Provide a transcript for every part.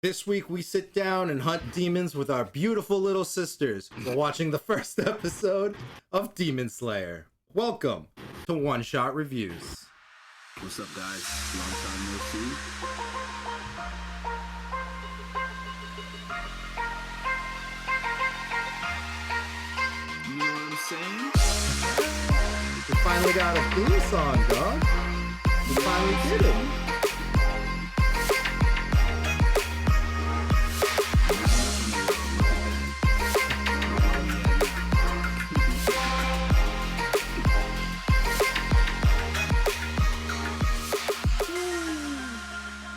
This week we sit down and hunt demons with our beautiful little sisters. We're watching the first episode of Demon Slayer. Welcome to One Shot Reviews. What's up, guys? Long time no see. You know what I'm saying? We finally got a theme song, dog. We finally did it.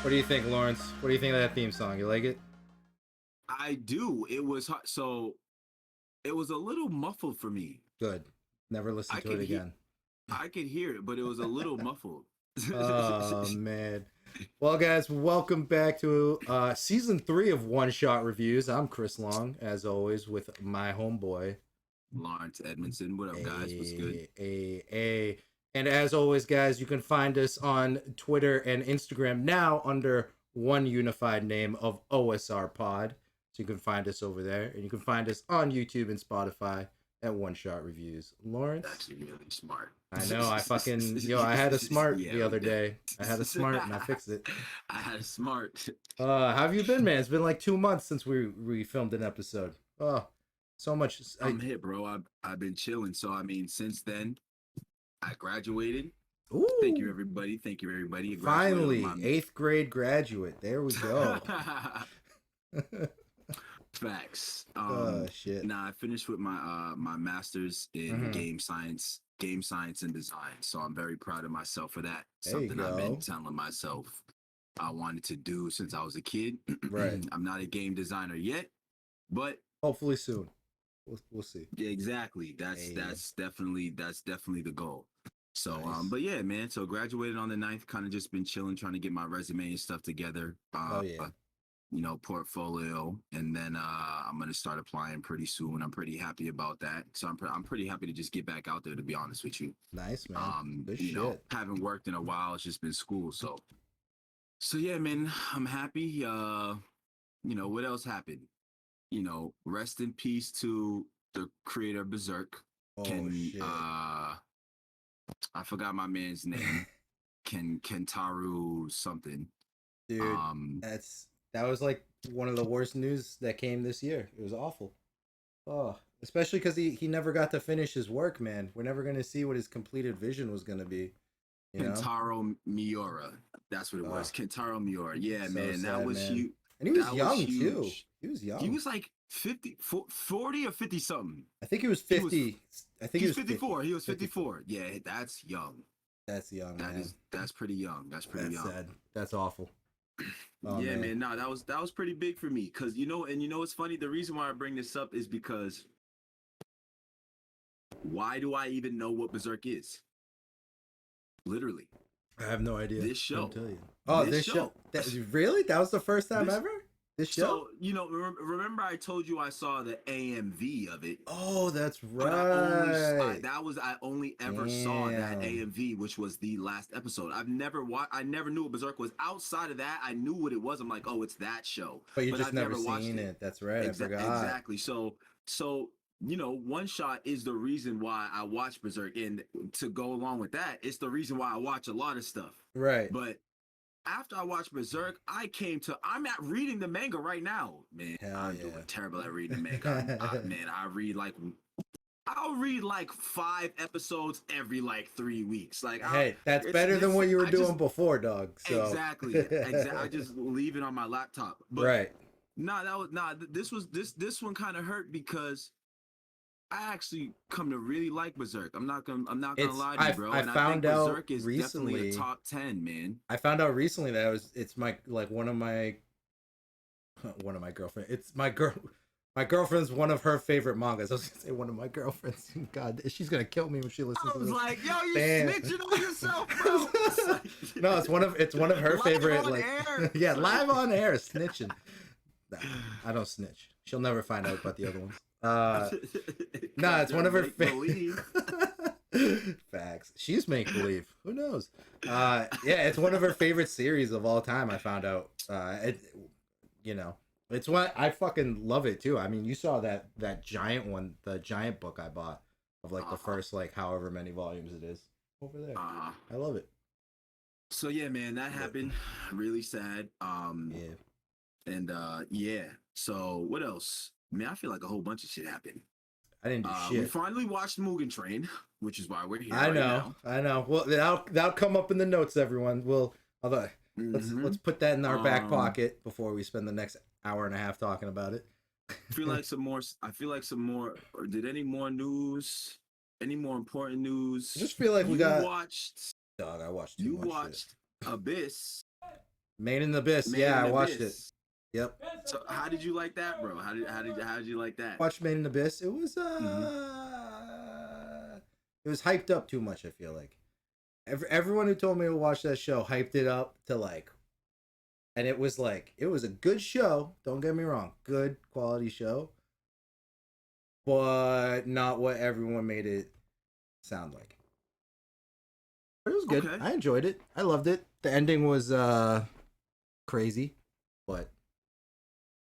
What do you think, Lawrence? What do you think of that theme song? You like it? I do. It was hot. So it was a little muffled for me. Good. Never listen to it again. I could hear it, but it was a little muffled. Oh, man. Well, guys, welcome back to season 3 of One Shot Reviews. I'm Chris Long, as always, with my homeboy, Lawrence Edmondson. What up, guys? What's good? And as always, guys, you can find us on Twitter and Instagram now under one unified name of OSR Pod. So you can find us over there. And you can find us on YouTube and Spotify at One Shot Reviews. Lawrence? That's really smart. I know. I had a smart the other day. I had a smart and I fixed it. I had a smart. How have you been, man? It's been like 2 months since we filmed an episode. Oh, so much. I'm hit, bro. I've been chilling. So, I mean, since then, I graduated. Ooh. Thank you, everybody. Thank you, everybody. Finally, 8th grade graduate. There we go. Facts. Oh shit. Nah, I finished with my my master's in game science and design. So I'm very proud of myself for that. Something I've been telling myself I wanted to do since I was a kid. Right. I'm not a game designer yet, but hopefully soon. We'll see. Yeah, exactly. That's definitely the goal. So nice. But yeah, man. So graduated on the 9th, kind of just been chilling, trying to get my resume and stuff together. Portfolio, and then I'm gonna start applying pretty soon. I'm pretty happy about that. So I'm pretty happy to just get back out there, to be honest with you. Nice, man. Good you know, haven't worked in a while. It's just been school. So yeah, man, I'm happy. You know, what else happened? You know, rest in peace to the creator of Berserk. Shit. I forgot my man's name. Kentaru something. Dude, that was like one of the worst news that came this year. It was awful. Oh, especially because he never got to finish his work, man. We're never going to see what his completed vision was going to be. Kentaro Miura. That's what it was. Kentaro Miura. Yeah, so man. Sad, that was huge. And he was young, too. He was young. He was like 40 or 50 something. I think he was 50. I think he was 54. He was 54. Yeah, that's young. That's young, man. That's pretty young. That's pretty young. Sad. That's awful. Oh, yeah, man. No, that was pretty big for me. Cause you know what's funny? The reason why I bring this up is because why do I even know what Berserk is? Literally. I have no idea. This show. I'll tell you. Oh, this show. Really? That was the first time ever? This show? So, you know, remember I told you I saw the AMV of it. Oh, that's right. I only ever saw that AMV, which was the last episode. I never knew what Berserk was. Outside of that, I knew what it was. I'm like, oh, it's that show. But I've never seen it. That's right. I forgot. Exactly. So, you know, One Shot is the reason why I watch Berserk. And to go along with that, it's the reason why I watch a lot of stuff. Right. But after I watched Berserk, I'm at reading the manga right now. Man, I'm doing terrible at reading the manga. I'll read like 5 episodes every like 3 weeks. Like, hey, that's better than what you were doing before, dog. So. Exactly. I just leave it on my laptop. But right. This one kind of hurt because I actually come to really like Berserk. I'm not gonna lie to you, bro. I found out Berserk is recently, definitely a top 10, man. I found out recently that it's one of my girlfriends. It's my girlfriend's one of her favorite mangas. I was gonna say one of my girlfriends. God, she's gonna kill me when she listens to this. I was like, yo, you snitching on yourself, bro. No, it's one of her favorite, like, air. Yeah, live on air, snitching. Nah, I don't snitch. She'll never find out about the other ones. No, it's one of her favorite. Facts. She's make believe. Who knows? Yeah, it's one of her favorite series of all time. I found out. you know, it's what I fucking love it too. I mean, you saw that giant one, the giant book I bought of like the Uh-huh. first like however many volumes it is over there. Uh-huh. I love it. So yeah, man, that But happened. Really sad. yeah, And yeah. So what else? Man, I feel like a whole bunch of shit happened. I didn't do We shit. finally watched Mugen Train, which is why we're here I right know, now. I know. Well, that'll come up in the notes, everyone. We'll although let's Mm-hmm. put that in our back Um, pocket before we spend the next hour and a half talking about it. feel like some more. I feel like some more. Or did any more news? Any more important I news? just feel like we You got watched. dog. I watched too You much shit. watched Abyss. Made in the Abyss. Made Yeah, in I watched it. Abyss. Yep. So how did you like that, bro? How did you like that? Watched Made in the Abyss. Mm-hmm. It was hyped up too much. I feel like everyone who told me to watch that show hyped it up to like, and it was a good show. Don't get me wrong, good quality show, but not what everyone made it sound like. But it was good. Okay. I enjoyed it. I loved it. The ending was crazy, but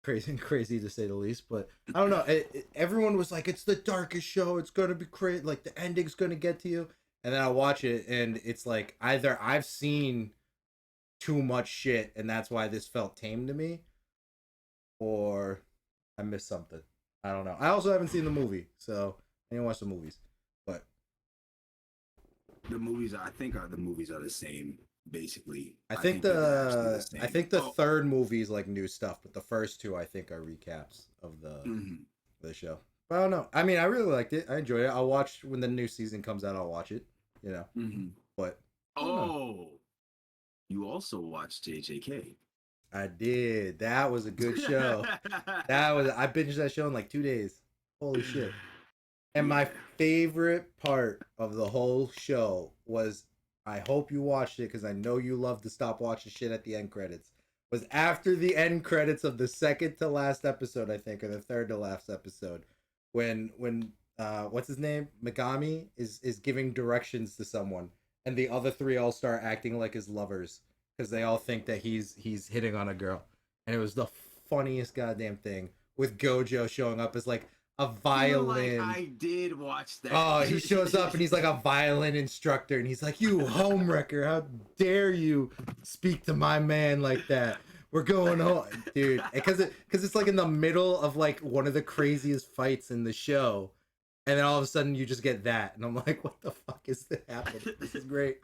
crazy to say the least. But I don't know. Everyone was like, "It's the darkest show. It's gonna be crazy. Like the ending's gonna get to you." And then I watch it, and it's like either I've seen too much shit, and that's why this felt tame to me, or I missed something. I don't know. I also haven't seen the movie, so I didn't watch the movies. But The movies, I think, are the movies are the same. Basically, I I think think that they're actually the I same. think the Oh, third movie is like new stuff, but the first two I think are recaps of mm-hmm, the show. But I don't know. I mean, I really liked it. I enjoyed it. I'll watch when the new season comes out. I'll watch it. You know, mm-hmm. but I don't know. Oh, you also watched JJK. I did. That was a good show. That was I binged that show in like 2 days. Holy shit! And Yeah. my favorite part of the whole show was I hope you watched it because I know you love to stop watching shit at the end credits. Was after the end credits of the second to last episode, I think, or the third to last episode, when what's his name? Megami is giving directions to someone, and the other three all start acting like his lovers because they all think that he's hitting on a girl. And it was the funniest goddamn thing with Gojo showing up as like a Feel like violin. I did watch that. Oh, he shows up and he's like a violin instructor, and he's like, "You homewrecker! How dare you speak to my man like that? We're going home, dude." Because it's like in the middle of like one of the craziest fights in the show, and then all of a sudden you just get that, and I'm like, "What the fuck is this happening? This is great."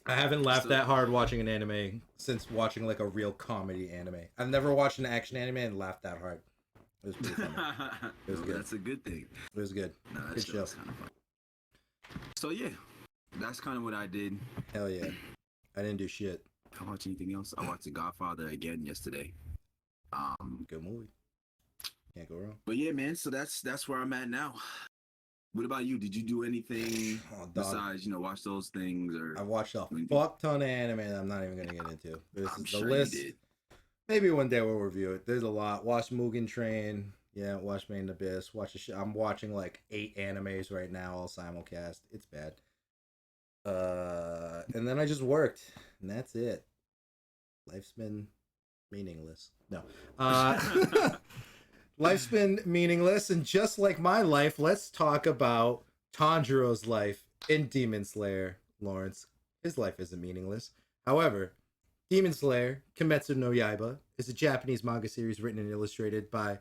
I haven't laughed So, that hard watching an anime since watching like a real comedy anime. I've never watched an action anime and laughed that hard. It was pretty funny. It was no, good. that's a good thing. It was good. No, that Good show show. is kind of fun. So yeah, that's kind of what I did. Hell yeah. I didn't do shit. I watch anything else? I watched The Godfather again yesterday. Good movie. Can't go wrong. But yeah, man. So that's where I'm at now. What about you? Did you do anything Oh, dog. besides watch those things or? I watched a fuck ton of anime that I'm not even gonna get into. This I'm is the sure list. you did. Maybe one day we'll review it. There's a lot. Watch Mugen Train. Yeah, watch Made in Abyss. Watch I'm watching like 8 animes right now, all simulcast. It's bad. And then I just worked, and that's it. Life's been meaningless. No. Life's been meaningless, and just like my life, let's talk about Tanjiro's life in Demon Slayer. Lawrence, his life isn't meaningless. However, Demon Slayer, Kimetsu no Yaiba, is a Japanese manga series written and illustrated by,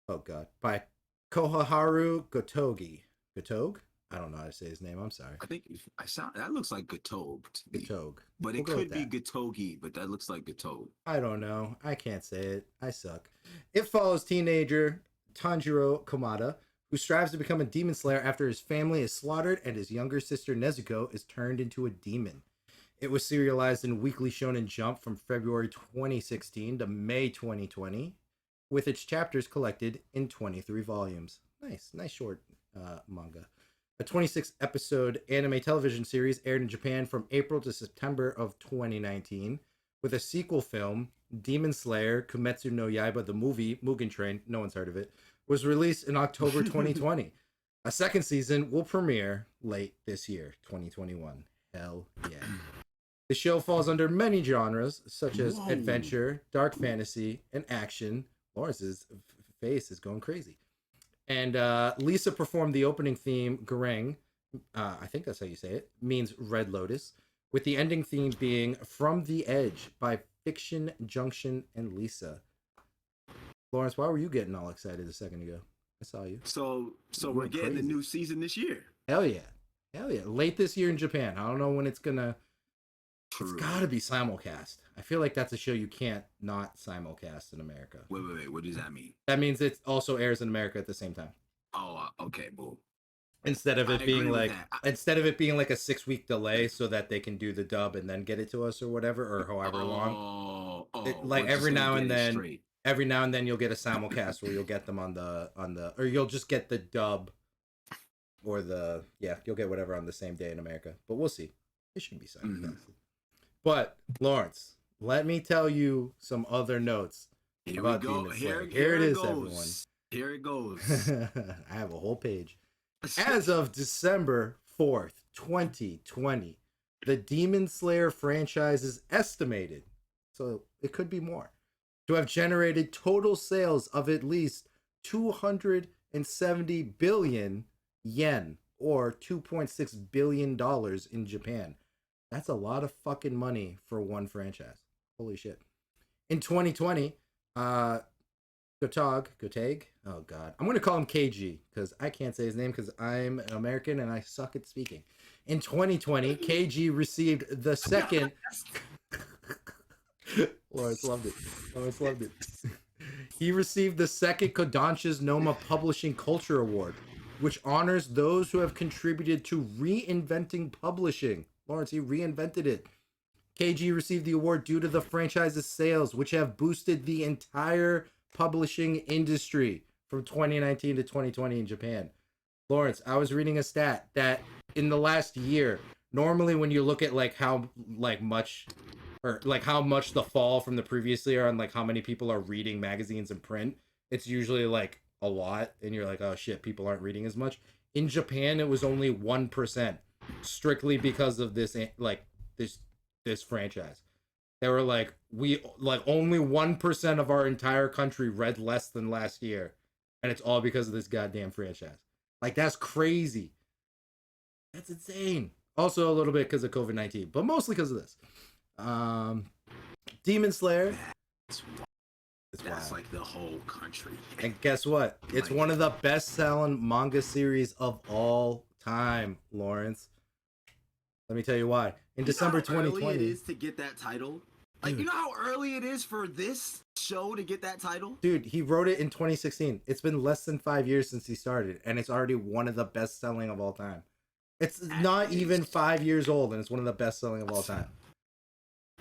oh god, by Kohaharu Gotogi. Gotog? I don't know how to say his name. I'm sorry. I think I sound that looks like Gatog to me. Gotog. But We'll it go with could be that. Gatogi, but that looks like Gatog. I don't know. I can't say it. I suck. It follows teenager Tanjiro Komada, who strives to become a demon slayer after his family is slaughtered and his younger sister Nezuko is turned into a demon. It was serialized in Weekly Shonen Jump from February 2016 to May 2020, with its chapters collected in 23 volumes. Nice short manga. A 26 episode anime television series aired in Japan from April to September of 2019, with a sequel film, Demon Slayer Kimetsu no Yaiba, the movie, Mugen Train, no one's heard of it, was released in October 2020. A second season will premiere late this year, 2021. Hell yeah. The show falls under many genres, such as Whoa. adventure, dark fantasy, and action. Lawrence's face is going crazy. And Lisa performed the opening theme, Garang. I think that's how you say it. Means Red Lotus. With the ending theme being From the Edge by Fiction, Junction, and Lisa. Lawrence, why were you getting all excited a second ago? I saw you. So You we're went getting the crazy. new season this year. Hell yeah. Hell yeah. Late this year in Japan. I don't know when it's gonna. It's True. gotta be simulcast. I feel like that's a show you can't not simulcast in America. Wait. What does that mean? That means it also airs in America at the same time. Oh, okay, boom. Instead of I it being agree with like that. a 6 week delay so that they can do the dub and then get it to us or whatever or however long. Like we're just gonna get it straight. every now and then you'll get a simulcast where you'll get them or you'll just get the dub or you'll get whatever on the same day in America. But we'll see. It should be simulcast. But Lawrence, let me tell you some other notes Here about we go. Demon Slayer. Here it it is, goes. everyone. Here it goes. I have a whole page. As of December 4th, 2020, the Demon Slayer franchise is estimated, so it could be more, to have generated total sales of at least 270 billion yen, or $2.6 billion in Japan. That's a lot of fucking money for one franchise. Holy shit. In 2020, Gotag, oh god, I'm gonna call him KG because I can't say his name because I'm American and I suck at speaking. In 2020, KG received the second. Lawrence loved it. He received the second Kodansha's Noma Publishing Culture Award, which honors those who have contributed to reinventing publishing. Lawrence, he reinvented it. KG received the award due to the franchise's sales, which have boosted the entire publishing industry from 2019 to 2020 in Japan. Lawrence, I was reading a stat that in the last year, normally when you look at how much the fall from the previous year on how many people are reading magazines and print, it's usually a lot and you're like, oh shit, people aren't reading as much. In Japan it was only 1%, strictly because of this this franchise. They were only 1% of our entire country read less than last year, and it's all because of this goddamn franchise. That's crazy. That's insane. Also a little bit because of COVID-19, but mostly because of this. Demon Slayer. That's like the whole country. And guess what? It's one of the best-selling manga series of all time, Lawrence. Let me tell you why. In December 2020, early it is to get that title. You know how early it is for this show to get that title? Dude, he wrote it in 2016. It's been less than 5 years since he started, and it's already one of the best-selling of all time. It's not even 5 years old, and it's one of the best-selling of all time.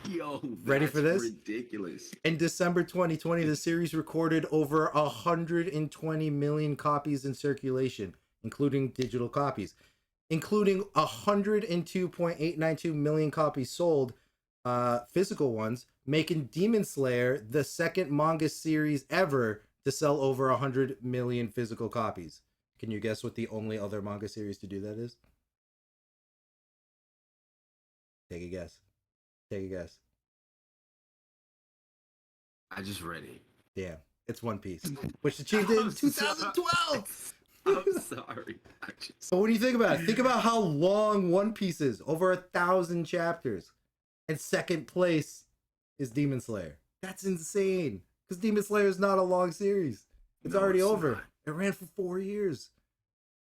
Yo, ready for this? Ridiculous. In December 2020, the series recorded over 120 million copies in circulation, including digital copies, including 102.892 million copies sold, physical ones, making Demon Slayer the second manga series ever to sell over 100 million physical copies. Can you guess what the only other manga series to do that is? Take a guess. I just read it. Yeah, it's One Piece, which achieved it in 2012. I'm sorry. So what do you think about it? Think about how long One Piece is. Over 1,000 chapters. And second place is Demon Slayer. That's insane. Because Demon Slayer is not a long series. It's already over. Not. It ran for 4 years.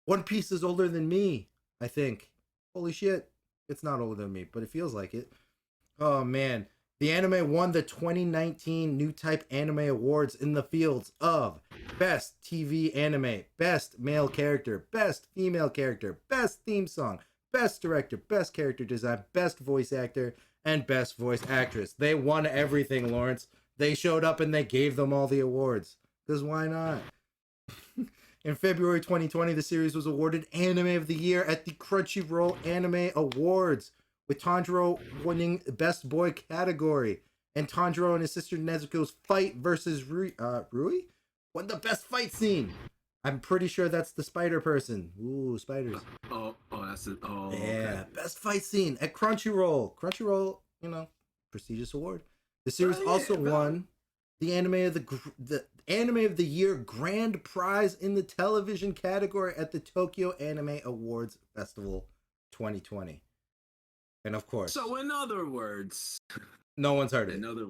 One Piece is older than me, I think. Holy shit. It's not older than me, but it feels like it. Oh, man. The anime won the 2019 New Type Anime Awards in the fields of Best TV Anime, Best Male Character, Best Female Character, Best Theme Song, Best Director, Best Character Design, Best Voice Actor, and Best Voice Actress. They won everything, Lawrence. They showed up and they gave them all the awards. Because why not? In February 2020, the series was awarded Anime of the Year at the Crunchyroll Anime Awards, with Tanjiro winning Best Boy category. And Tanjiro and his sister Nezuko's fight versus Rui won the best fight scene. I'm pretty sure that's the spider person. Ooh, spiders. That's it. Oh, yeah, okay. best fight scene at Crunchyroll. Crunchyroll prestigious award. The series also Yeah, won the anime of the year grand prize in the television category at the Tokyo Anime Awards Festival 2020. And of course, so in other words, no one's heard of in it. other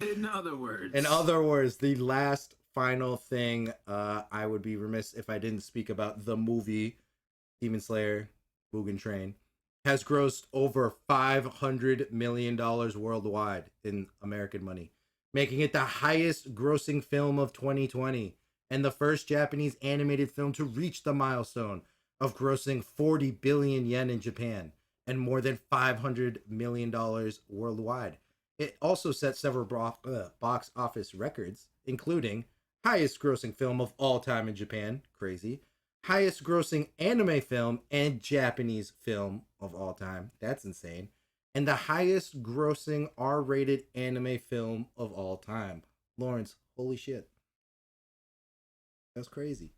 in other In words, other words, the last final thing, I would be remiss if I didn't speak about the movie Demon Slayer Mugen Train, has grossed over $500 million worldwide in American money, making it the highest grossing film of 2020 and the first Japanese animated film to reach the milestone of grossing 40 billion yen in Japan and more than $500 million worldwide. It also set several box office records, including highest grossing film of all time in Japan, crazy, highest grossing anime film and Japanese film of all time, that's insane, and the highest grossing R-rated anime film of all time. Lawrence, holy shit. That's crazy.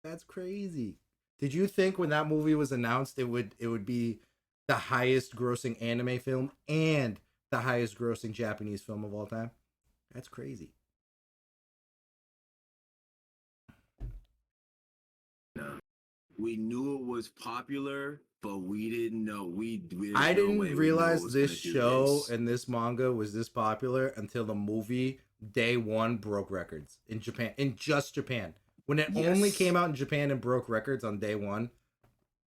That's crazy. Did you think when that movie was announced it would be the highest grossing anime film and the highest grossing Japanese film of all time? That's crazy. we knew it was popular, but we didn't know I there's no didn't way we knew it realize was this gonna do show this. and this manga was this popular until the movie day one broke records in Japan, in just Japan. When it only Yes, came out in Japan and broke records on day one,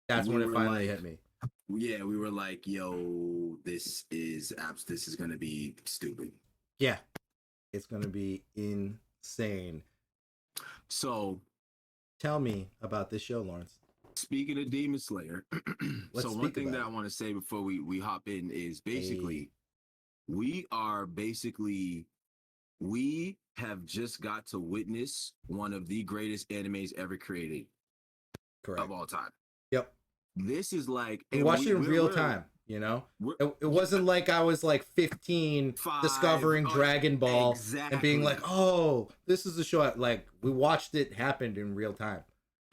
that's we when it were finally like, hit me. yeah, we were like, yo, this is gonna be stupid. Yeah, it's gonna be insane. So Tell me about this show, Lawrence. speaking of Demon Slayer, Let's so one speak thing about that I it. want to say before we hop in is Hey, basically we we have just got to witness one of the greatest animes ever created of correct. all time. Yep. This is like, We and watched it in real time, we're it yeah, wasn't like I was like 15 five. discovering Dragon Ball and being like, Exactly, oh, this is the show. Like, we watched it happen in real time.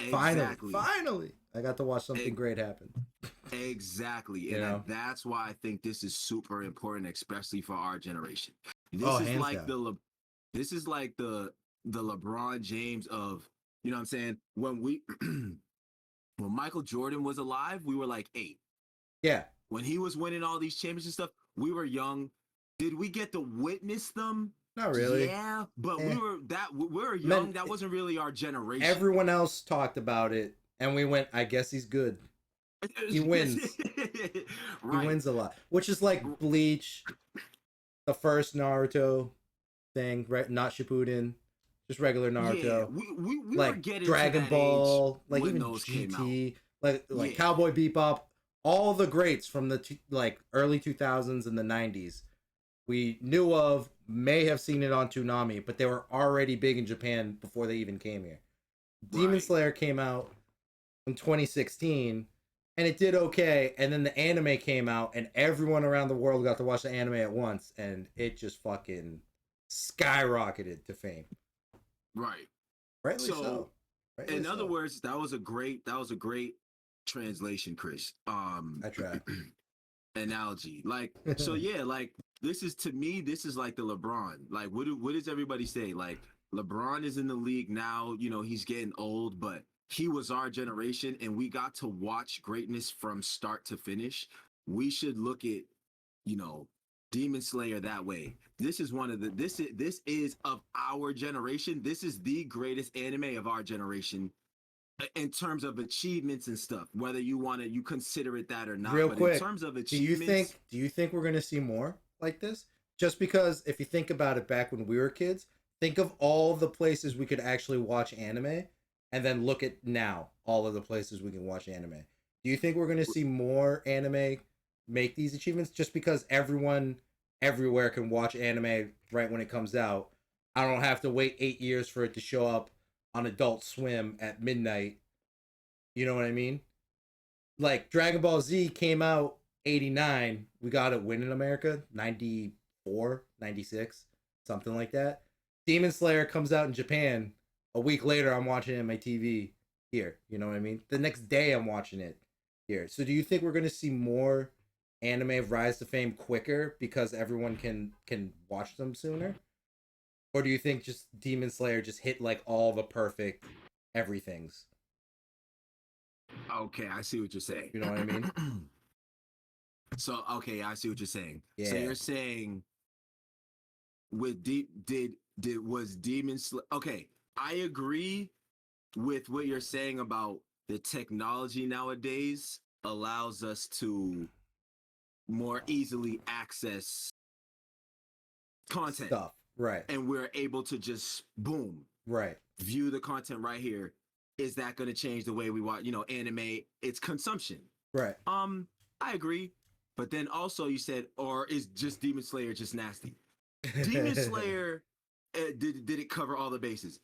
Finally, exactly, finally, I got to watch something e- great happen. exactly, You and know? that's why I think this is super important, especially for our generation. Oh, This is hands like down. this is like the LeBron James of, you know what I'm saying, when we when Michael Jordan was alive, we were like 8. Yeah, When he was winning all these championships stuff, we were young. Did we get to witness them? not really. Yeah, but Eh. we were Man, young. That wasn't really our generation. everyone else talked about it, and we went, I guess he's good. He wins. He Right. wins a lot, which is like Bleach, the first Naruto thing, right? Not Shippuden, just regular Yeah, Naruto. we were Like getting to Dragon that age Ball, like when even those came out. GT, like Yeah, Cowboy Bebop, all the greats from the like early 2000s and the 90s. We knew of, may have seen it on Toonami, but they were already big in Japan before they even came here. Demon right. Slayer came out in 2016 and it did okay, and then the anime came out and everyone around the world got to watch the anime at once and it just fucking skyrocketed to fame. Right. Rightly So, so. Rightly in other so. words, that was a great translation, Chris. I try. Analogy. Like, so yeah, like this is, to me, this is like the LeBron. Like, what does everybody say? Like, LeBron is in the league now, you know, he's getting old, but he was our generation and we got to watch greatness from start to finish. We should look at, you know, Demon Slayer that way. This is one of the this is of our generation. This is the greatest anime of our generation in terms of achievements and stuff, whether you consider it that or not, Real but in quick, terms of do you achievements, think do you think we're gonna see more like this? Just because if you think about it, back when we were kids, think of all the places we could actually watch anime, and then look at now all of the places we can watch anime. Do you think we're gonna see more anime make these achievements just because everyone everywhere can watch anime right when it comes out? I don't have to wait 8 years for it to show up on Adult Swim at midnight. You know what I mean? Like Dragon Ball Z came out 89. We got it when in America? 94, 96, something like that. Demon Slayer comes out in Japan. A week later, I'm watching it on my TV here. You know what I mean? The next day, I'm watching it here. So do you think we're going to see more anime rise to fame quicker because everyone can watch them sooner? Or do you think just Demon Slayer just hit like all the perfect everythings? Okay, I see what you're saying. You know what I mean? So okay, I see what you're saying. So Yeah. you're saying with deep did was Demon Slayer? Okay, I agree with what you're saying about the technology nowadays allows us to more easily access content, Stuff. Right. and we're able to just boom Right. view the content right here. Is that going to change the way we watch, anime? It's consumption. Right. I agree. But then also you said, or is just Demon Slayer just nasty? Demon Slayer, did it cover all the bases?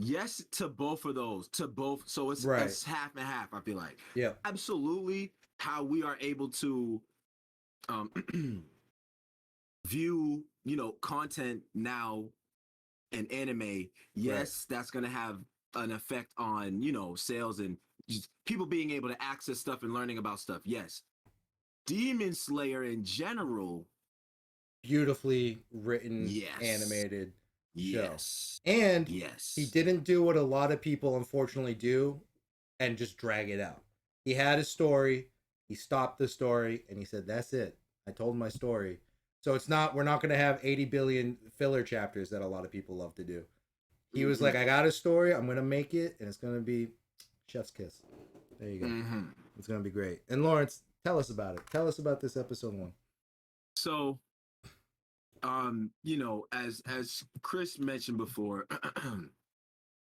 Yes, to both of those, to both. So Right. it's half and half. I feel like Yeah. absolutely how we are able to um, view, content now in anime. Right. Yes, that's gonna have an effect on sales and just people being able to access stuff and learning about stuff. Yes, Demon Slayer in general. Beautifully written, Yes, animated show. yes, And he yes. didn't do what a lot of people unfortunately do and just drag it out. He had a story, he stopped the story, and he said, "That's it. I told my story." So it's not we're not going to have 80 billion filler chapters that a lot of people love to do. He was Mm-hmm. like, "I got a story, I'm going to make it, and it's going to be chef's kiss." There you go. Mm-hmm. It's going to be great. And Lawrence, tell us about it. Tell us about this episode 1. So, as Chris mentioned before,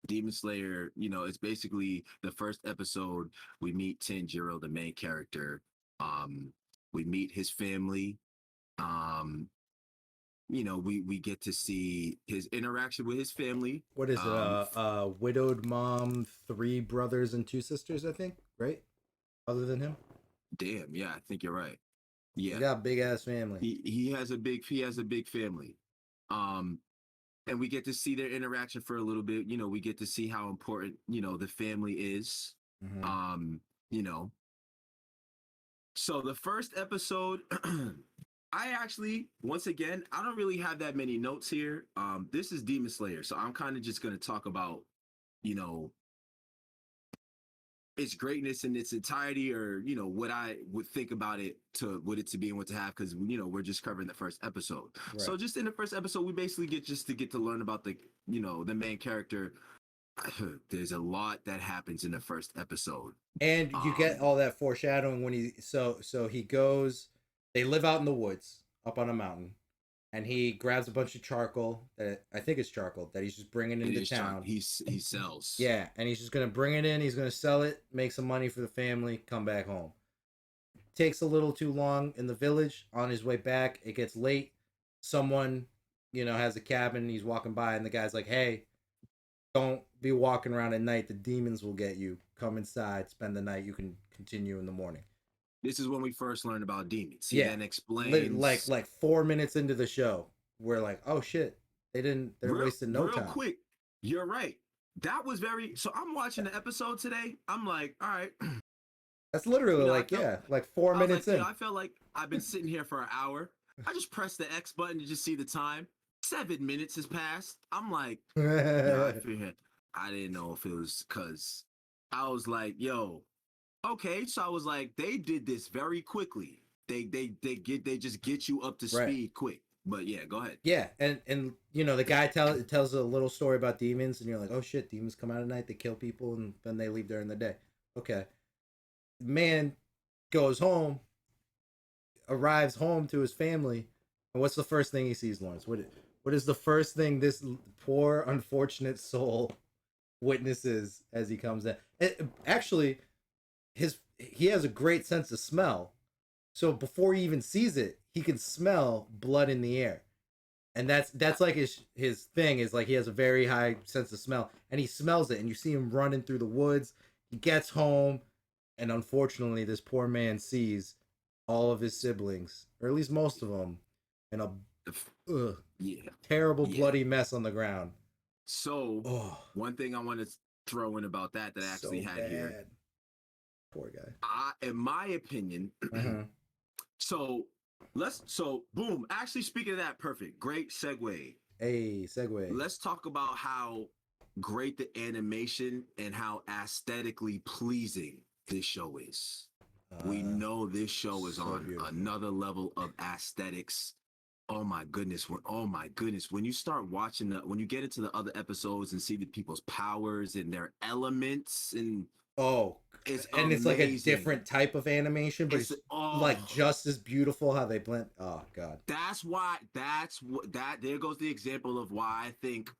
Demon Slayer, it's basically the first episode. We meet Tanjiro, the main character. Um, we meet his family. Um, we get to see his interaction with his family. What is it? Widowed mom, 3 brothers and 2 sisters, I think, right? Other than him, Damn, yeah, I think you're right. he Yeah, got a big ass family. he has a big family. Um, and we get to see their interaction for a little bit. We get to see how important the family is. Mm-hmm. Um, you know, so the first episode. I actually, once again, I don't really have that many notes here. This is Demon Slayer, so I'm kind of just going to talk about, you know, its greatness in its entirety, or what I would think about it to what it to be and what to have, because we're just covering the first episode. Right. So just in the first episode, we basically get to learn about the main character. There's a lot that happens in the first episode. And you get all that foreshadowing when so he goes. They live out in the woods, up on a mountain, and he grabs a bunch of charcoal that I think it's charcoal that he's just bringing into town. He sells. Yeah, and he's just gonna bring it in. He's gonna sell it, make some money for the family, come back home. Takes a little too long in the village. On his way back, it gets late. Someone, has a cabin. He's walking by, and the guy's like, "Hey, don't be walking around at night. The demons will get you. Come inside, spend the night. You can continue in the morning." This is when we first learned about demons. He Yeah, then explains like 4 minutes into the show, we're like, "Oh shit, they're wasting no real time." quick. You're right. That was very. So I'm watching the episode today. I'm like, all right. That's literally I like felt, like 4 I was like, minutes in. I felt like I've been sitting here for an hour. I just pressed the X button to just see the time. 7 minutes has passed. I'm like, I feel I didn't know if it was because I was like, yo, okay. So I was like, they did this very quickly. They just get you up to Right. speed quick. But yeah, go ahead. Yeah, and the guy tells a little story about demons, and you're like, "Oh shit, demons come out at night, they kill people, and then they leave during the day." Okay, man goes home, arrives home to his family, and what's the first thing he sees, Lawrence? What is the first thing this poor unfortunate soul witnesses as he comes in? Actually, he has a great sense of smell, so before he even sees it, he can smell blood in the air. And that's like his thing is like he has a very high sense of smell, and he smells it, and you see him running through the woods. He gets home, and unfortunately, this poor man sees all of his siblings, or at least most of them, in a terrible bloody mess on the ground. So one thing I want to throw in about that I actually had bad. here. Poor guy. In my opinion, So so boom. Actually, speaking of that, perfect. Great segue. Hey, segue. Let's talk about how great the animation and how aesthetically pleasing this show is. We Uh, know this show is so on beautiful. another level of aesthetics. Oh my goodness, when you start watching when you get into the other episodes and see the people's powers and their elements, and Oh, it's and it's like a amazing. different type of animation, but It's it's like oh, just as beautiful how they blend. Oh God. that's what that there goes the example of why I think,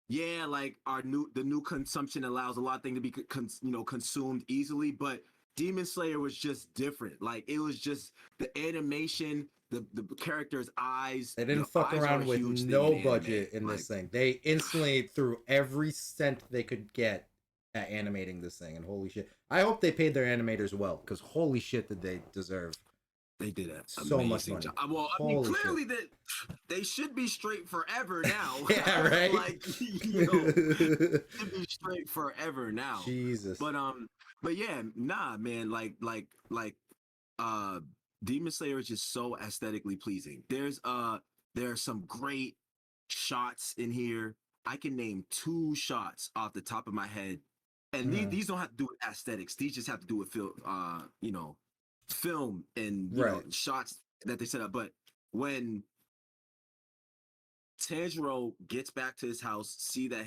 yeah, like the new consumption allows a lot of things to be consumed easily, but Demon Slayer was just different. Like it was just the animation, the character's eyes. They didn't Yo, fuck eyes are a around with huge thing in no anime. budget in Like this thing. They instantly threw every cent they could get at animating this thing, and holy shit! I hope they paid their animators well, because holy shit, did they deserve they did an so much amazing job. money. Well, I mean, Holy shit! clearly that they should be straight forever now. Yeah, right. Like yo, should be straight forever now. Jesus. But but yeah, nah, man. Uh Demon Slayer is just so aesthetically pleasing. There are some great shots in here. I can name two shots off the top of my head. And Mhm. these don't have to do with aesthetics. These just have to do with film film and Right. shots that they set up. But when Tanjiro gets back to his house, see that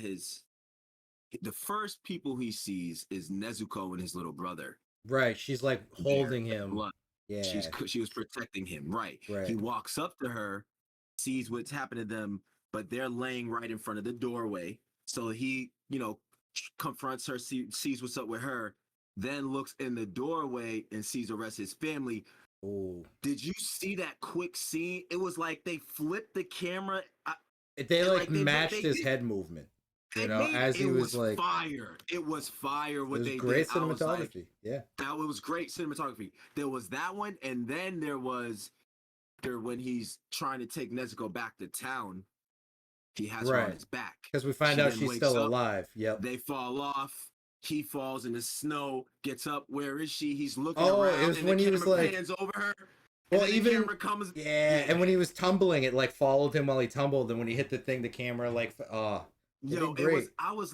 the first people he sees is Nezuko and his little brother. Right. She's like There, holding him. blood. Yeah. She was protecting him, right? He Right. walks up to her, sees what's happened to them, but they're laying right in front of the doorway. So he, confronts her, sees what's up with her, then looks in the doorway and sees the rest of his family. Oh. Did you see that quick scene? It was like they flipped the camera. They And like like matched they his did head movement, they made as it he was was like, fire. It was fire it what was they great did. I was like, cinematography. Yeah. that was great cinematography. There was that one, and then there when he's trying to take Nezuko back to town, he has her on Right. his back. Because we find She out then she's wakes still up, alive. Yep. they fall off. He falls in the snow, gets up. Where is she? He's looking Oh, it around, was and the when he was camera like, pans over her, and well, then the even, camera comes. yeah, Yeah, and when he was tumbling, it like followed him while he tumbled, and when he hit the thing, the camera like, oh, they yo, did it was. great. I was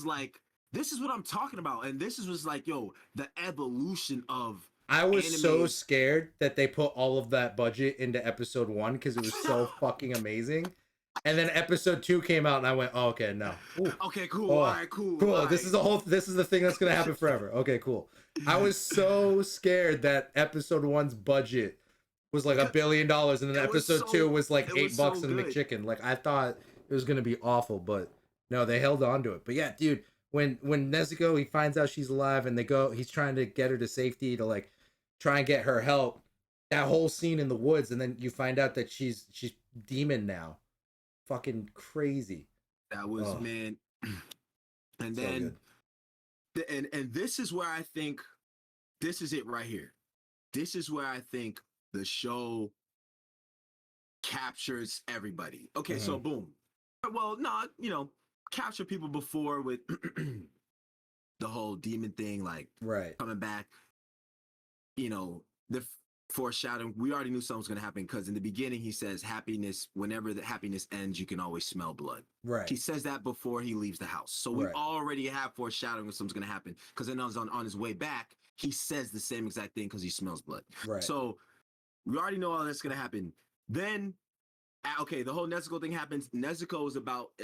like, this is what I'm talking about, and this is was like, yo, the evolution of I was so animes. scared that they put all of that budget into episode one because it was so fucking amazing. And then episode two came out, and I went, oh, okay, no. Ooh. Okay, cool. All Oh, right, cool. cool. All This right. is the whole. This is the thing that's gonna happen forever. Okay, cool. I was so scared that episode one's budget was like $1 billion, and then episode two was like It was so $8 in the good. McChicken. Like I thought it was gonna be awful, but no, they held on to it. But yeah, dude, when Nezuko he finds out she's alive and he's trying to get her to safety to like try and get her help. That whole scene in the woods, and then you find out that she's demon now. Fucking crazy. That was Oh, man. And so then good. and this is where I think this is it right here. This is where I think the show captures everybody. Okay, so Mhm. boom. Well, not, capture people before with the whole demon thing, like Right. coming back, the foreshadowing. We already knew something was going to happen because in the beginning he says happiness, whenever the happiness ends, you can always smell blood. He Right. says that before he leaves the house. So we Right. already have foreshadowing of something's going to happen because then on his way back, he says the same exact thing because he smells blood. Right. So we already know all that's going to happen. Then, okay, the whole Nezuko thing happens. Nezuko is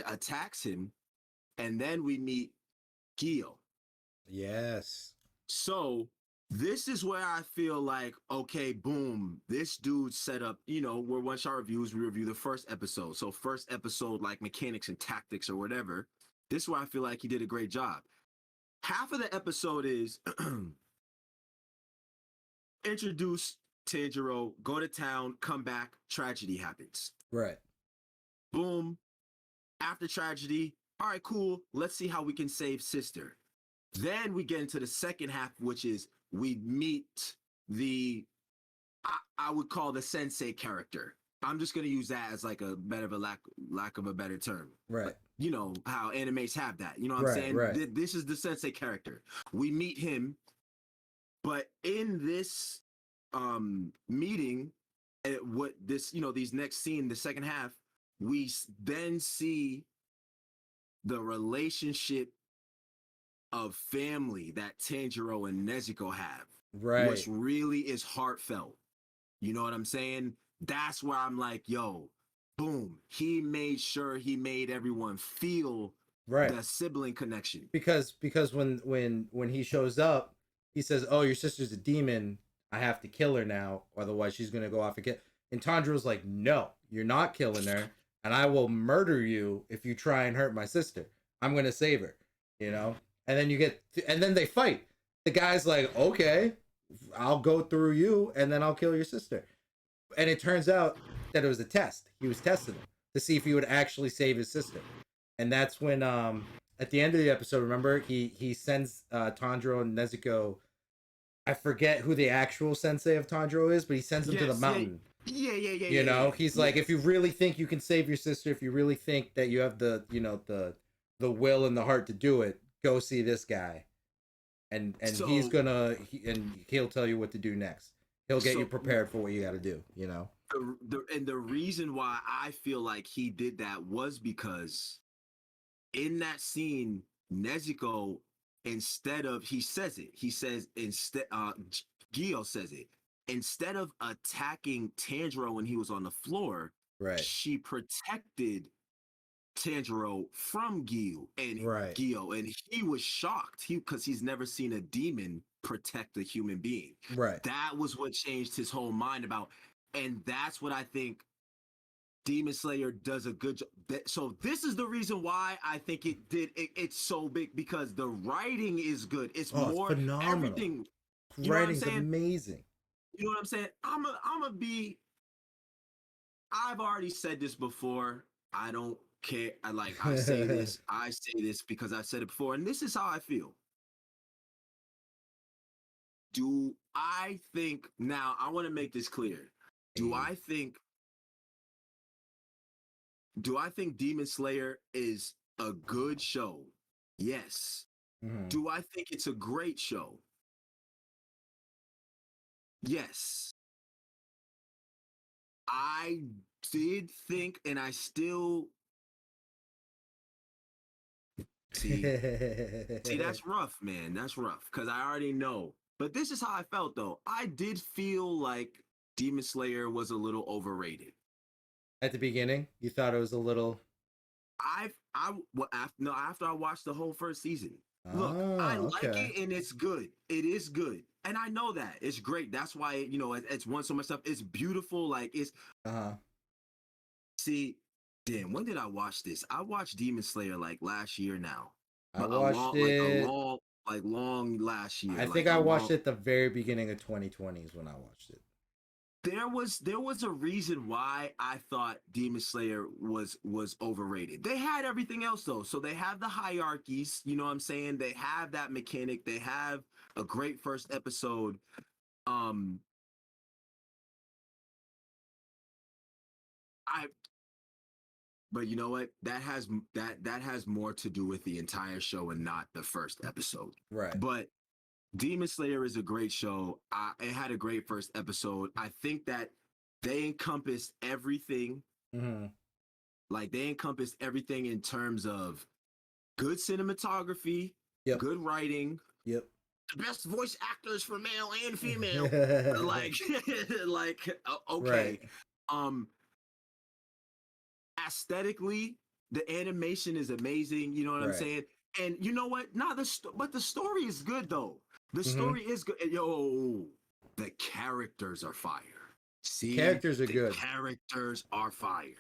attacks him, and then we meet Gio. Yes. So this is where I feel like, okay, boom, this dude set up, we're one shot reviews, we review the first episode. So first episode, like mechanics and tactics or whatever. This is where I feel like he did a great job. Half of the episode is introduce Tanjiro, go to town, come back, tragedy happens. Right. Boom. After tragedy, all right, cool. Let's see how we can save sister. Then we get into the second half, which is we meet I would call the sensei character. I'm just gonna use that as like a better of a lack of a better term. Right. But you know how animes have that. You know what I'm Right. saying? Right. This is the sensei character. We meet him, but in this meeting, what this, these next scene, the second half, we then see the relationship of family that Tanjiro and Nezuko have, Right. which really is heartfelt. You know what I'm saying? That's where I'm like, yo, boom. He made sure he made everyone feel Right. the sibling connection. Because when he shows up, he says, "Oh, your sister's a demon. I have to kill her now, otherwise she's gonna go off and get." And Tanjiro's like, "No, you're not killing her, and I will murder you if you try and hurt my sister. I'm gonna save her." You know. And then and then they fight. The guy's like, "Okay, I'll go through you, and then I'll kill your sister." And it turns out that it was a test. He was testing him to see if he would actually save his sister. And that's when at the end of the episode, remember, he sends Tanjiro and Nezuko. I forget who the actual sensei of Tanjiro is, but he sends them to the Yes, yeah, mountain. yeah, yeah. He's Yeah. like, if you really think you can save your sister, if you really think that you have the the will and the heart to do it, go see this guy, and he's So gonna he'll tell you what to do next. He'll get you so prepared for what you got to do. the reason why I feel like he did that was because in that scene, Nezuko, instead of, he says instead, Gio says it, instead of attacking Tanjiro when he was on the floor, Right. she protected Tanjiro from Right. Gio, and he was shocked. Because he's never seen a demon protect a human being. Right. That was what changed his whole mind about, and that's what I think Demon Slayer does a good job. So this is the reason why I think it's so big, because the writing is good. It's Oh, it's more phenomenal. everything. You know what I'm Writing's saying? amazing. You know what I'm saying? I'm a be. I've already said this before. I don't care. I say this. I say this because I've said it before, and this is how I feel. Do I think now? I want to make this clear. Do Hey. I think Do I think Demon Slayer is a good show? Yes. Mhm. Do I think it's a great show? Yes. I did think, and I still see. See, that's rough, man. That's rough because I already know. But this is how I felt, though. I did feel like Demon Slayer was a little overrated. At the beginning, you thought it was a little. After I watched the whole first season. Look, I Oh, like okay. it and it's good. It is good. And I know that. It's great. That's why, it's won so much stuff. It's beautiful. Like, Uh huh. see, damn, when did I watch this? I watched Demon Slayer like last year now. I But watched it. long last year. I think I watched it the very beginning of 2020s when I watched it. There was a reason why I thought Demon Slayer was overrated. They had everything else though. So they have the hierarchies, you know what I'm saying? They have that mechanic. They have a great first episode. Um I but you know what? That has more to do with the entire show and not the first episode. Right. But Demon Slayer is a great show. It had a great first episode. I think that they encompassed everything. Mm-hmm. Like they encompassed everything in terms of good cinematography, Yep. good writing, Yep. the best voice actors for male and female. Like, Right. okay. Um, Aesthetically, the animation is amazing. You know what I'm Right. saying? And you know what? But the story is good though. The Mm-hmm. story is good. Yo, the characters are fire. See, Characters are the good. characters are fire.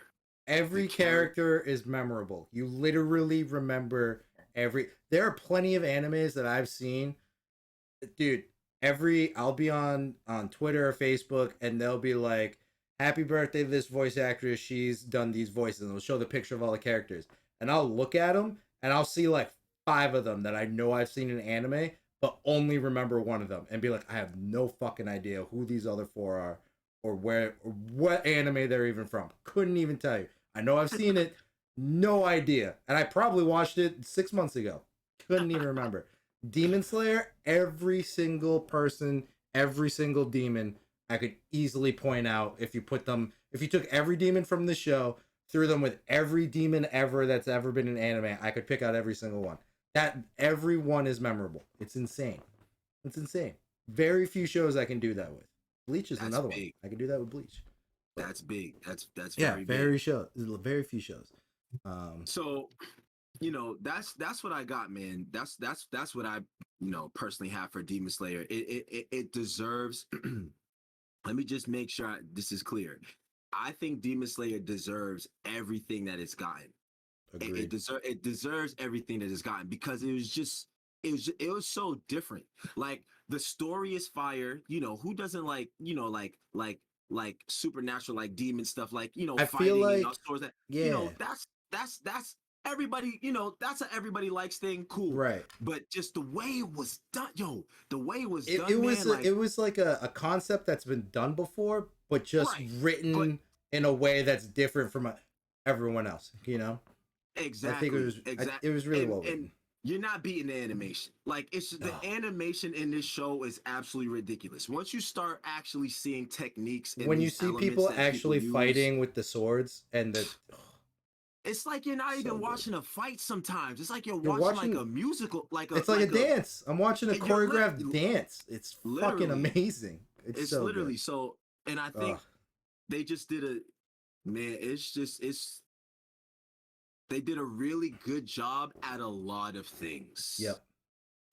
The Every character. character is memorable. You literally remember every. There are plenty of animes that I've seen, dude. I'll be on Twitter or Facebook, and they'll be like, "Happy birthday to this voice actress. She's done these voices." And they'll show the picture of all the characters, and I'll look at them, and I'll see like five of them that I know I've seen in anime, but only remember one of them, and be like, I have no fucking idea who these other four are, or where, or what anime they're even from. Couldn't even tell you. I know I've seen it, no idea, and I probably watched it 6 months ago. Couldn't even remember. Demon Slayer, every single person, every single demon, I could easily point out if you took every demon from the show, threw them with every demon ever that's ever been in anime, I could pick out every single one. That every one is memorable. It's insane. It's insane. Very few shows I can do that with. Bleach is That's another one. big. I can do that with Bleach. But That's big. That's yeah, very big. very few shows. So, that's what I got, man. That's what I, personally have for Demon Slayer. It deserves. Let me just make sure this is clear. I think Demon Slayer deserves everything that it's gotten. Agreed. It deserves everything that it's gotten because it was so different. Like the story is fire. Who doesn't like supernatural, like demon stuff, like I feel fighting and all like sorts that yeah, that's everybody, that's a everybody likes thing, cool. right. But just the way it was done, the way it was It, done, it was man, like it was like a concept that's been done before, but just right. But written in a way that's different from everyone else. I think exactly, exactly. it was really well And written. you're not beating the animation. Like it's the Oh. animation in this show is absolutely ridiculous. Once you start actually seeing techniques and When you these see elements people that people actually use, fighting with the swords and the it's like you're not so even good. watching a fight sometimes. It's like you're You're watching like watching a musical, it's like a dance. I'm watching a you're choreographed dance. It's fucking literally, amazing. It's it's so good. literally so. And I Ugh. think they just did man, they did a really good job at a lot of things. Yep.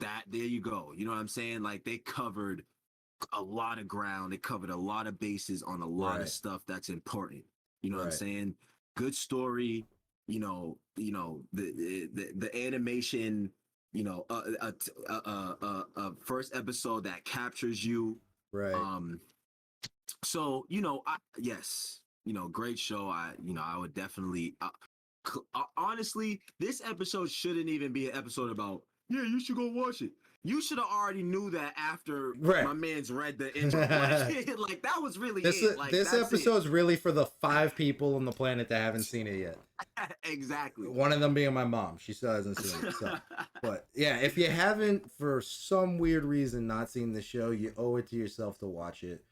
That there you go. You know what I'm saying? Like they covered a lot of ground. They covered a lot of bases on a lot of Right. stuff that's important. You know what I'm Right. saying? Good story. The animation. First episode that captures you. Right. Um, yes, great show. I would definitely. Honestly, this episode shouldn't even be an episode about. Yeah, you should go watch it. You should have already knew that after Right. my man's read the intro. Like that was really it. Like This that's it. episode's really for the 5 people on the planet that haven't seen it yet. Exactly. One of them being my mom. She still hasn't seen it. So, but yeah, if you haven't for some weird reason not seen the show, you owe it to yourself to watch it.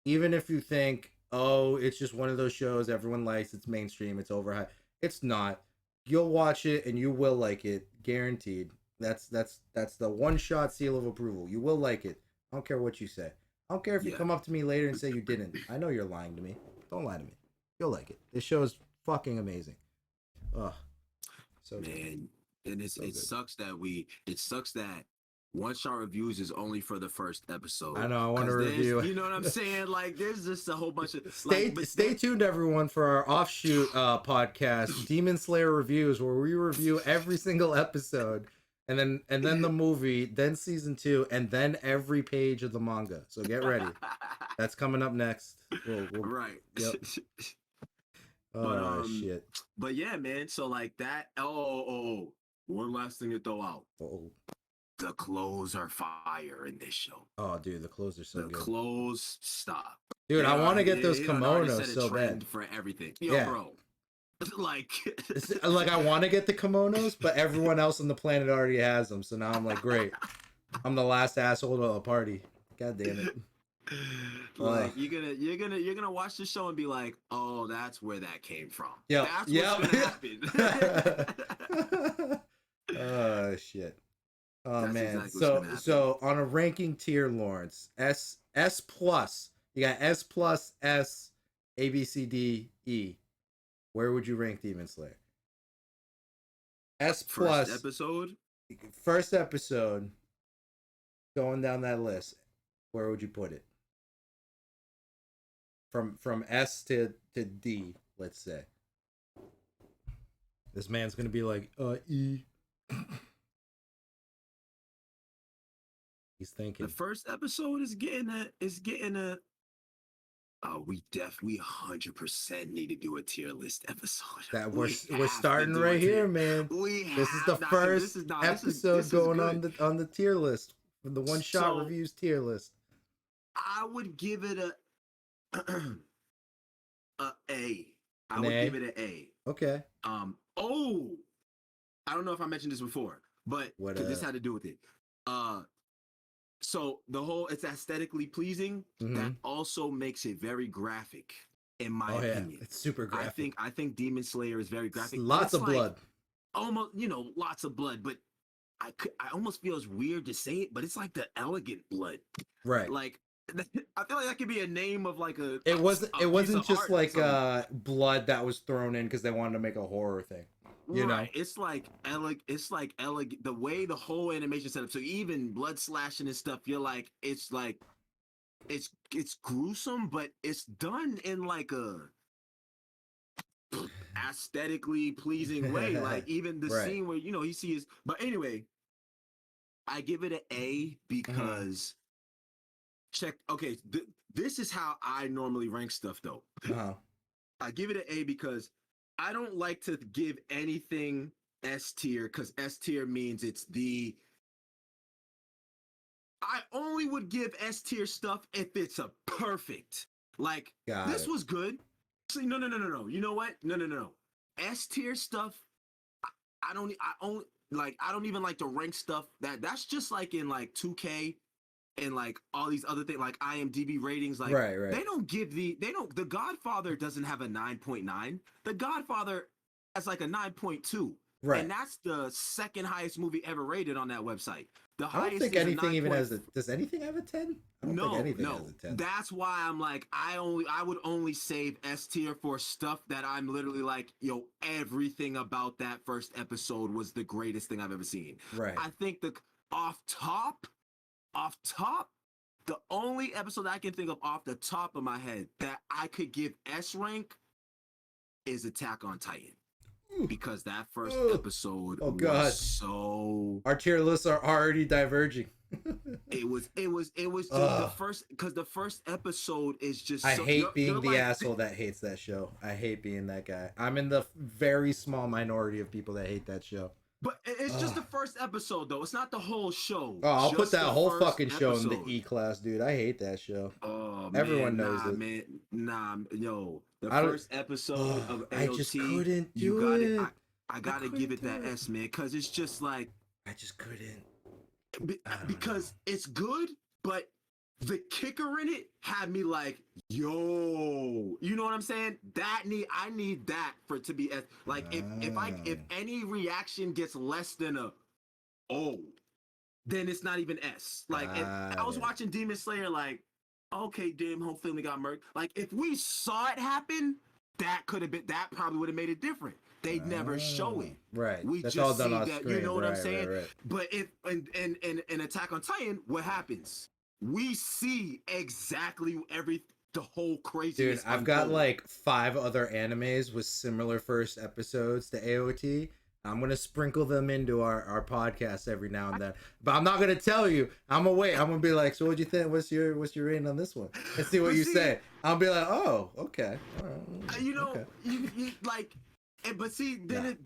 Even if you think, oh, it's just one of those shows everyone likes, it's mainstream, it's overhyped. It's not. You'll watch it and you will like it, guaranteed. That's the one shot seal of approval. You will like it. I don't care what you say. I don't care if you Yeah. come up to me later and say you didn't. I know you're lying to me. Don't lie to me. You'll like it. This show is fucking amazing. Ugh. So good. Man, and So it good. sucks that one shot reviews is only for the first episode. I know. I want to There's, review. you know what I'm saying? Like there's just a whole bunch of Stay tuned, everyone, for our offshoot podcast, Demon Slayer reviews, where we review every single episode, and then the movie, then season 2, and then every page of the manga. So get ready. That's coming up next. Right. Yep. But Oh shit. but yeah, man. So like that. One last thing to throw out. Oh. The clothes are fire in this show. Oh, dude, the clothes are so The good. clothes stop. Dude, I want to get those Already kimonos set a so trend bad. for everything. Yo, Yeah. bro. Like, Like I want to get the kimonos, but everyone else on the planet already has them. So now I'm like, great. I'm the last asshole to a party. God damn it. like you're gonna watch the show and be like, oh, that's where that came from. Yeah, That's what's gonna happen. Oh shit. Oh That's man. exactly what's gonna happen. So on a ranking tier, Lawrence, S plus. You got S plus, S, A B C D E. Where would you rank Demon Slayer? S plus. First episode. Going down that list, where would you put it? From S to D, let's say. This man's gonna be like, E. He's thinking. The first episode is getting a. Oh, we 100% need to do a tier list episode. That we're starting right here, man. This is the first episode going on the tier list, the one shot reviews tier list. I would give it a A. I would give it an A. Okay. I don't know if I mentioned this before, but this had to do with it. So the whole it's aesthetically pleasing. That also makes it very graphic, in my opinion. It's super graphic. I think Demon Slayer is very graphic. Lots of blood. Almost, lots of blood, but I almost feel it's weird to say it, but it's like the elegant blood. Right. Like I feel like that could be a name of like a. It wasn't just like blood that was thrown in because they wanted to make a horror thing. You know, it's like elegant. The way the whole animation set up. So even blood slashing and stuff, you're like it's gruesome, but it's done in like a aesthetically pleasing way. Like even the scene where he sees. But anyway, I give it an A because check. Okay, this is how I normally rank stuff though. I give it an A because I don't like to give anything S tier because S tier means it's the. I only would give S tier stuff if it's a perfect. Like this was good. See, no. You know what? No. S tier stuff. I don't even like to rank stuff that's just like in like 2K and like all these other things like IMDb ratings. Like they don't the Godfather doesn't have a 9.9. The Godfather has like a 9.2. Right. And that's the second highest movie ever rated on that website. The highest. I don't think anything even has a. Does anything have a 10? I don't think anything has a 10. That's why I'm like, I would only save S tier for stuff that I'm literally like, everything about that first episode was the greatest thing I've ever seen. Right. I think off top, the only episode I can think of off the top of my head that I could give S rank is Attack on Titan. Because that first episode was so. Our tier lists are already diverging. It was the first, because the first episode is just. I hate being the asshole that hates that show. I hate being that guy. I'm in the very small minority of people that hate that show. But it's just the first episode, though. It's not the whole show. Oh, I'll put that whole fucking show in the E class, dude. I hate that show. Oh, everyone knows it. Man. Nah, yo, the first episode of AOT, I just couldn't do it. I gotta give it that S, man, because it's just like I just couldn't. Because it's good, but the kicker in it had me like, yo, you know what I'm saying? I need that for it to be S. Like if any reaction gets less than a then it's not even S. Like if I was watching Demon Slayer, like, okay, damn, whole family got murked. Like if we saw it happen, that probably would have made it different. They'd never show it. Right. We That's just all done see on that, screen. you know what I'm saying? Right. But if in Attack on Titan, what happens? We see exactly the whole craziness. Dude, I've got like 5 other animes with similar first episodes to AOT. I'm gonna sprinkle them into our podcast every now and then, but I'm not gonna tell you. I'm gonna wait. I'm gonna be like, so what'd you think? What's your rating on this one? And see what you say. I'll be like, oh, okay. All right. You like, but see, then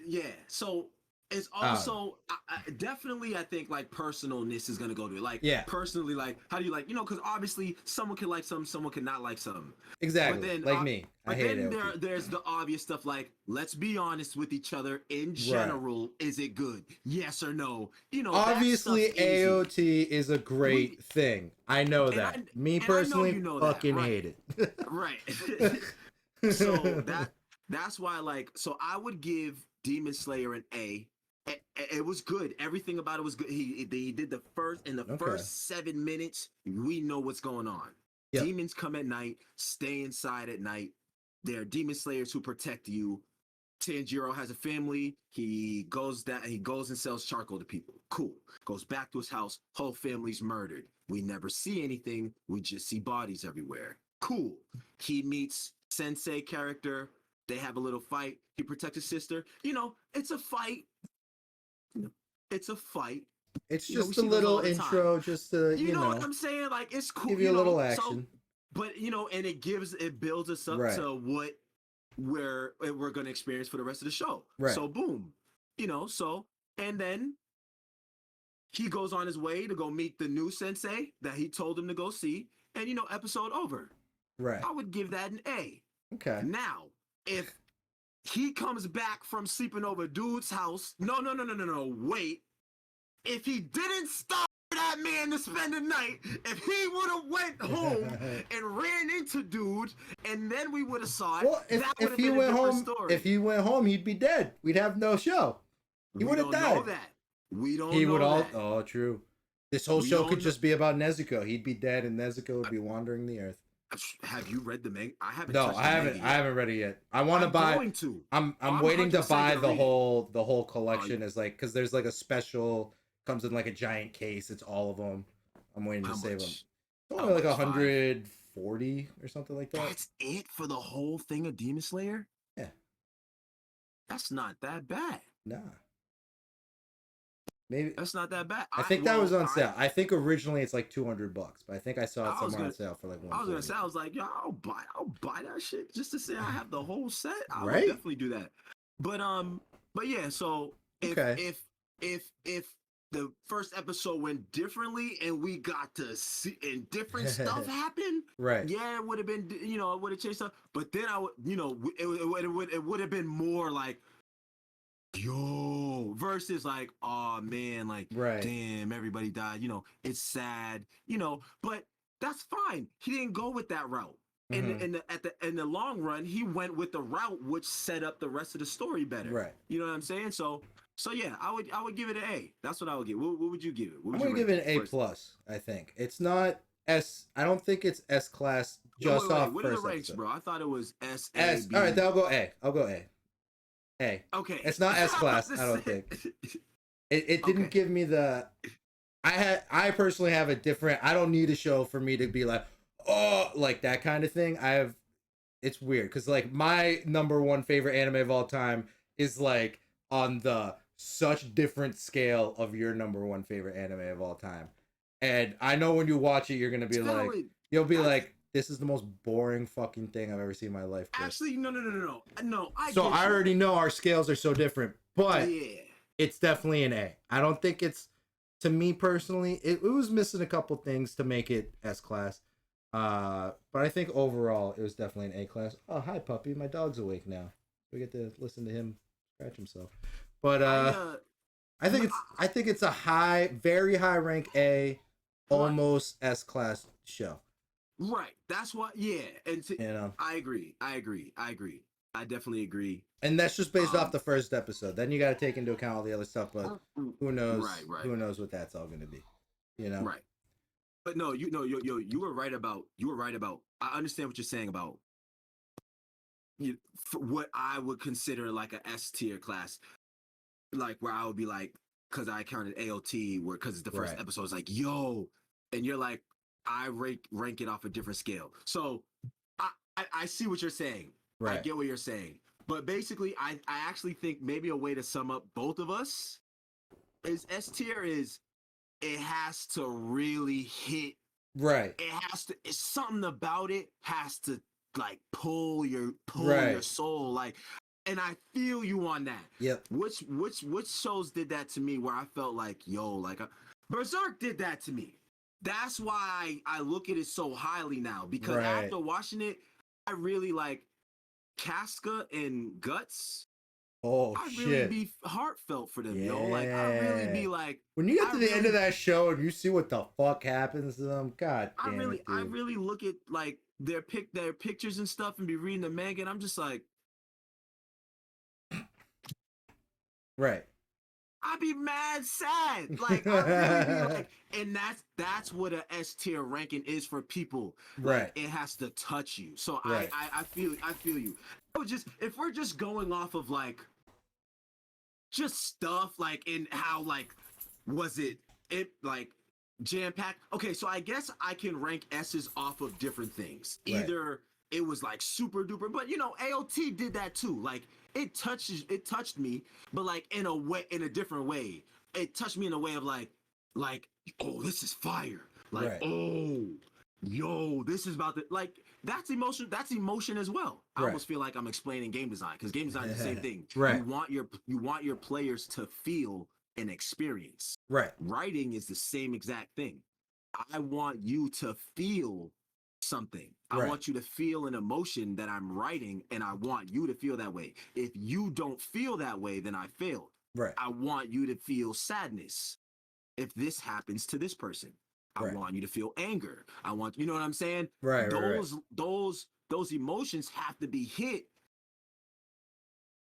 yeah. So it's also definitely, I think, like personalness is gonna go to it. Like, personally, like, how do you like, because obviously someone can like something, someone cannot like something. Exactly. But then, like me, I hate it. There's the obvious stuff like, let's be honest with each other. In general, is it good? Yes or no? Obviously, AOT is a great thing. I know that. Me personally, fucking hate it. Right. So that's why, like, so I would give Demon Slayer an A. It was good. Everything about it was good. He did the first 7 minutes. We know what's going on. Yep. Demons come at night, stay inside at night. They're demon slayers who protect you. Tanjiro has a family. He goes and sells charcoal to people. Cool. Goes back to his house. Whole family's murdered. We never see anything. We just see bodies everywhere. Cool. He meets Sensei character. They have a little fight. He protects his sister. It's a fight. It's a fight. It's just a little intro, just to you know what I'm saying. Like, it's cool. Give you a little action. But and it builds us up to what we're gonna experience for the rest of the show. Right. So boom, and then he goes on his way to go meet the new sensei that he told him to go see, and episode over. Right. I would give that an A. Okay. Now, if he comes back from sleeping over dude's house, no, wait. If he didn't start that man to spend the night, if he would have went home and ran into dudes, and then we would have saw it, Well, that would if have he been a went different home, story. if he went home, he'd be dead. We'd have no show. He We would have don't died. know that. We don't He know would all. that. Oh, true. This whole We show don't could know- just be about Nezuko. He'd be dead, and Nezuko would be wandering the earth. Have you read the manga? I haven't. No, touched I the haven't. manga I yet. haven't read it yet. I want to I'm buy. going to. I'm waiting to 100% buy gonna the read it. whole collection as like because there's like a special comes in like a giant case. It's all of them. I'm waiting to How save them. much? It's How only like much? 140 or something like that. That's it for the whole thing of Demon Slayer? Yeah. That's not that bad. Nah. Maybe That's not that bad. I think that was on sale. I think originally it's like $200, but I think I saw it I was somewhere on gonna- sale for like I was gonna 140. say, I was like, yo, I'll buy that shit just to say I have the whole set. I Right? would definitely do that. But yeah. So if Okay. if the first episode went differently and we got to see and different stuff happen, Right. yeah, it would have been, it would have changed stuff. But then I would, it would have been more like, yo, versus like, oh man, like, Right. damn, everybody died. It's sad. But that's fine. He didn't go with that route. Mhm. In the long run, he went with the route which set up the rest of the story better. Right. You know what I'm saying? So yeah, I would give it an A. That's what I would give. What would you give it? I'm gonna give it an A plus. I think it's not S. I don't think it's S class just off What are the first ranks, episode. bro? I thought it was S. S. A, B. All right, then I'll go A. I'll go A. A. Okay. It's not S class. I don't think. It didn't Okay. give me the. I personally have a different. I don't need a show for me to be like, oh, like that kind of thing. It's weird because like my number one favorite anime of all time is like on the such different scale of your number one favorite anime of all time, and I know when you watch it, you're gonna be like, you'll be like, this is the most boring fucking thing I've ever seen in my life, Chris. Actually, no. So I already know our scales are so different, but yeah. it's definitely an A. I don't think it's, to me personally, it was missing a couple things to make it S class. But I think overall it was definitely an A class. Oh, hi puppy, my dog's awake now. We get to listen to him scratch himself. But I think it's a high, very high rank A, almost S class show. Right. That's what. Yeah. And You know, I agree. I definitely agree. and that's just based off the first episode. Then you got to take into account all the other stuff. But who knows? Right. Who knows what that's all going to be? You know. Right. But no, you were right about. I understand what you're saying about what I would consider like a S tier class, like where I would be like, because I counted AOT, where because the first Right. episode is like, yo, and you're like, I rank it off a different scale. So I see what you're saying. Right. I get what you're saying. But basically, I actually think maybe a way to sum up both of us is S tier is it has to really hit. Right. It has to. It's something about it has to like pull your Right. soul. Like, and I feel you on that. Yep. Which shows did that to me where I felt like, yo, like Berserk did that to me. That's why I look at it so highly now, because Right. after watching it, I really like Casca and Guts. Oh I shit. really be heartfelt for them, yo. Like I really be like, when you get to I the end really- of that show and you see what the fuck happens to them, god I damn really it, dude. look at like their pictures and stuff and be reading the manga, and I'm just like, Right. I'd be mad sad. Like I really be like, and that's what a S tier ranking is for people. Like, Right. it has to touch you. So Right. I feel you. If we're just going off of like just stuff like in how like was it like jam packed. Okay, so I guess I can rank S's off of different things. Right. Either it was like super duper, but AOT did that too. Like it touched me, but like in a different way. It touched me in a way of like, oh, this is fire. Like, Right. oh, yo, this is about the like that's emotion as well. I Right. almost feel like I'm explaining game design, because game design is the same thing. Right. You want your players to feel an experience. Right. Writing is the same exact thing. I want you to feel something. I Right. want you to feel an emotion that I'm writing, and I want you to feel that way. If you don't feel that way, then I failed. Right. I want you to feel sadness. if this happens to this person. I Right. want you to feel anger. I want, you know what I'm saying? Right. Those emotions have to be hit,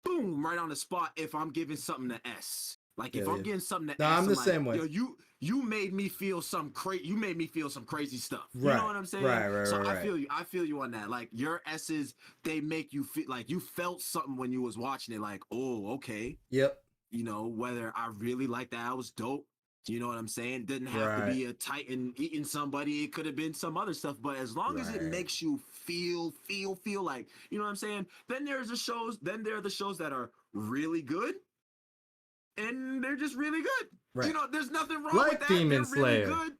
boom, right on the spot if I'm giving something to S. Like if Yeah. I'm getting something No, to S, I'm I'm the like, same way. yo, you made me feel some you made me feel some crazy stuff. You know Right. what I'm saying? Right. So Right. I feel you on that. Like your S's, they make you feel like you felt something when you was watching it, like, oh, okay. Yep. You know, whether I really like that was dope. You know what I'm saying? Didn't have to Right. be a Titan eating somebody. It could have been some other stuff. But as long as it Right. makes you feel like, you know what I'm saying? Then there are the shows that are really good and they're just really good. You Right. know, there's nothing wrong with Like that. Demon They're really Slayer. good.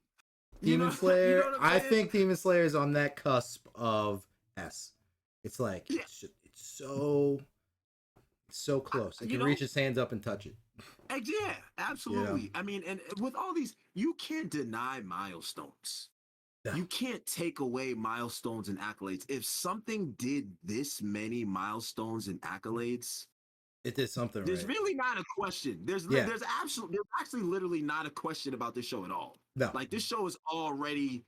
Demon You know Slayer. what I'm I saying? think Demon Slayer is on that cusp of S. It's like Yeah. it's so close. It You can know, reach its hands up and touch it. yeah, You know. absolutely. I mean, and with all these, you can't deny milestones. Yeah. You can't take away milestones and accolades. If something did this many milestones and accolades, It did something there's right. really not a question. There's Yeah. there's actually literally not a question about this show at all. No. Like this show is already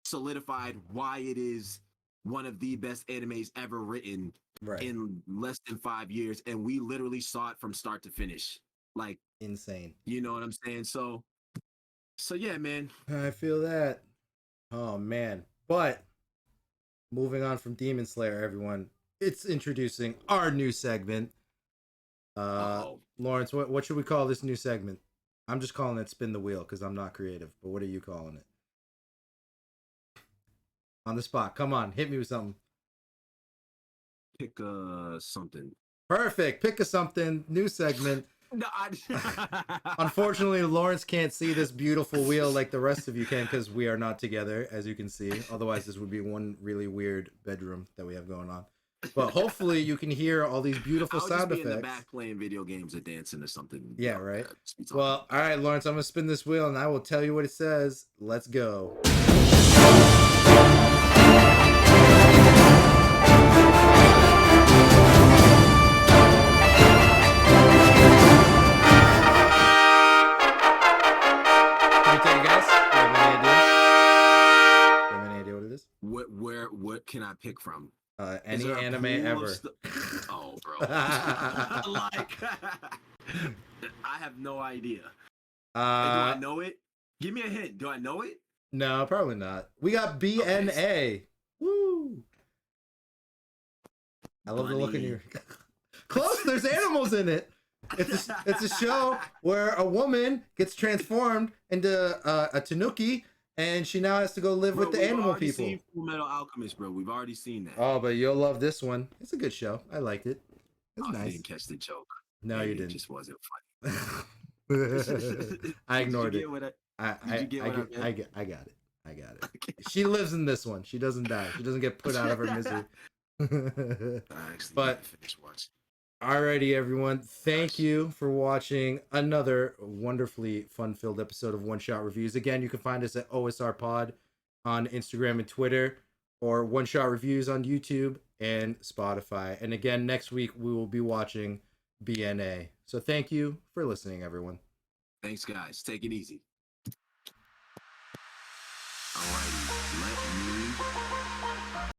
solidified why it is one of the best animes ever written Right. in less than 5 years, and we literally saw it from start to finish. Like, Insane. you know what I'm saying? So yeah, man. I feel that. Oh man. But moving on from Demon Slayer, everyone, it's introducing our new segment. Uh-oh. Lawrence, what should we call this new segment? I'm just calling it Spin the Wheel because I'm not creative. But what are you calling it? On the spot. Come on, hit me with something. Pick something. Perfect. Pick a something. New segment. No, Unfortunately, Lawrence can't see this beautiful wheel like the rest of you can because we are not together, as you can see. Otherwise, this would be one really weird bedroom that we have going on. But hopefully, you can hear all these beautiful I'll sound just be effects. in the back playing video games or dancing or something. Yeah, right. Well, all right, Lawrence, I'm gonna spin this wheel and I will tell you what it says. Let's go. Can you take a guess? Do you have any idea? Do you have any idea what it is? What can I pick from? Any anime ever. Oh, bro. Like, I have no idea. Do I know it? Give me a hint. Do I know it? No, probably not. We got BNA. Okay. Woo! I love the look in your. Close. There's animals in it. It's a show where a woman gets transformed into a tanuki, and she now has to go live with the animal people. We've already seen Full Metal Alchemist, bro. We've already seen that. Oh, but you'll love this one. It's a good show. I liked it. It's nice. I didn't catch the joke. No, Maybe you didn't. It just wasn't funny. I ignored it. I got it. I got it. Okay. She lives in this one. She doesn't die. She doesn't get put out of her misery. But alrighty, everyone. Thank you for watching another wonderfully fun-filled episode of One Shot Reviews. Again, you can find us at OSR Pod on Instagram and Twitter, or One Shot Reviews on YouTube and Spotify. And again, next week we will be watching BNA. So thank you for listening, everyone. Thanks, guys. Take it easy.